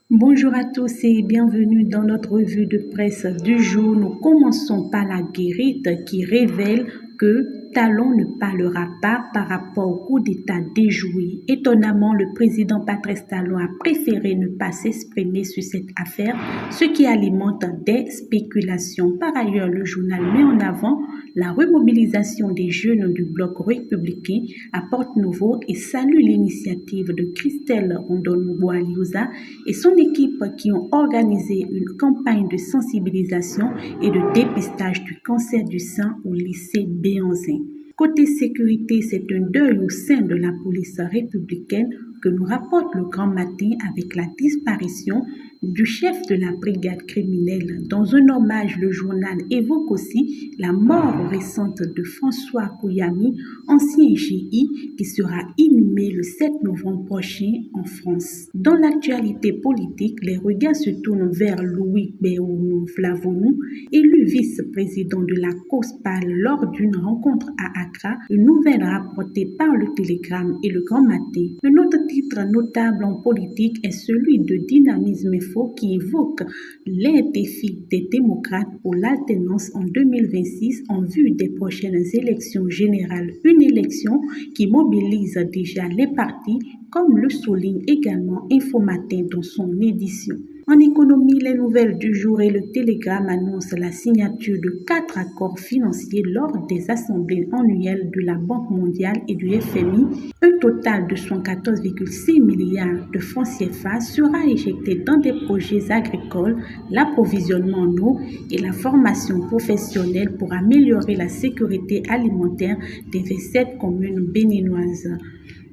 Bonjour à tous et bienvenue dans notre revue de presse du jour. Nous commençons par la guérite qui révèle que Talon ne parlera pas par rapport au coup d'État déjoué. Étonnamment, le président Patrice Talon a préféré ne pas s'exprimer sur cette affaire, ce qui alimente des spéculations. Par ailleurs, le journal met en avant la remobilisation des jeunes du bloc républicain à Porte-Nouveau et salue l'initiative de Christelle Rondon-Boaliusa et son équipe qui ont organisé une campagne de sensibilisation et de dépistage du cancer du sein au lycée Béanzin. Côté sécurité, c'est un deuil au sein de la police républicaine que nous rapporte le Grand Matin avec la disparition du chef de la brigade criminelle. Dans un hommage, le journal évoque aussi la mort récente de François Kouyami, ancien GI, qui sera inhumé le 7 novembre prochain en France. Dans l'actualité politique, les regards se tournent vers Louis Béounou Flavonou, élu vice-président de la COSPAL lors d'une rencontre à Accra, une nouvelle rapportée par le Télégramme et le Grand Matin. Un autre titre notable en politique est celui de Dynamisme Info qui évoque les défis des démocrates pour l'alternance en 2026 en vue des prochaines élections générales. Une élection qui mobilise déjà les partis, comme le souligne également Infomatin dans son édition. En économie, les nouvelles du jour et le Télégramme annoncent la signature de 4 accords financiers lors des assemblées annuelles de la Banque mondiale et du FMI. Un total de 114,6 milliards de francs CFA sera éjecté dans des projets agricoles, l'approvisionnement en eau et la formation professionnelle pour améliorer la sécurité alimentaire des 27 communes béninoises.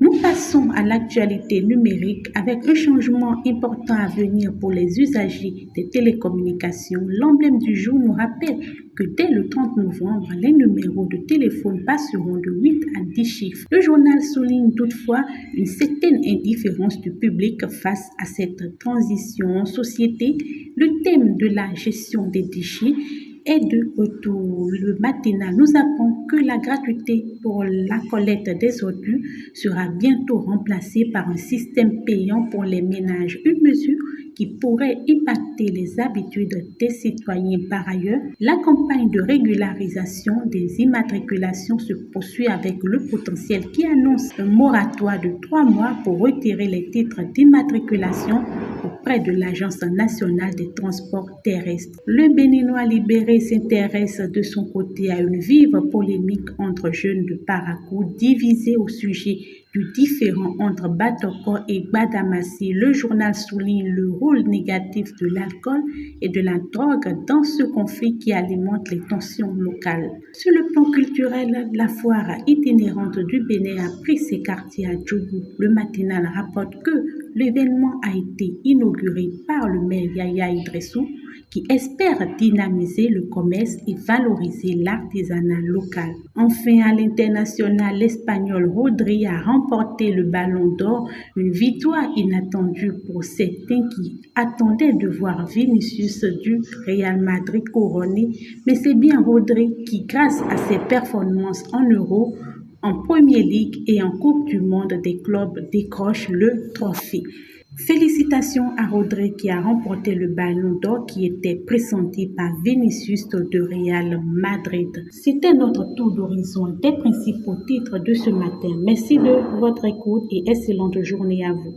Nous passons à l'actualité numérique avec un changement important à venir pour les usagers des télécommunications. L'emblème du jour nous rappelle que dès le 30 novembre, les numéros de téléphone passeront de 8 à 10 chiffres. Le journal souligne toutefois une certaine indifférence du public face à cette transition en société. Le thème de la gestion des déchets est de retour. Le matinal nous apprend que la gratuité pour la collecte des ordures sera bientôt remplacée par un système payant pour les ménages, une mesure qui pourrait impacter les habitudes des citoyens. Par ailleurs, la campagne de régularisation des immatriculations se poursuit avec le potentiel qui annonce un moratoire de 3 mois pour retirer les titres d'immatriculation auprès de l'Agence nationale des transports terrestres. Le Béninois libéré s'intéresse de son côté à une vive polémique entre jeunes de Parakou divisés au sujet du différend entre Batoko et Gbadamassi. Le journal souligne le rôle négatif de l'alcool et de la drogue dans ce conflit qui alimente les tensions locales. Sur le plan culturel, la foire itinérante du Bénin a pris ses quartiers à Djougou. Le matinal rapporte que l'événement a été inauguré par le maire Yaya Idrissou qui espère dynamiser le commerce et valoriser l'artisanat local. Enfin, à l'international, l'Espagnol Rodri a remporté le Ballon d'Or, une victoire inattendue pour certains qui attendaient de voir Vinicius du Real Madrid couronné, mais c'est bien Rodri qui, grâce à ses performances en Euro, en Premier League et en Coupe du Monde des clubs, décroche le trophée. Félicitations à Rodri qui a remporté le Ballon d'Or qui était pressenti par Vinicius de Real Madrid. C'était notre tour d'horizon des principaux titres de ce matin. Merci de votre écoute et excellente journée à vous.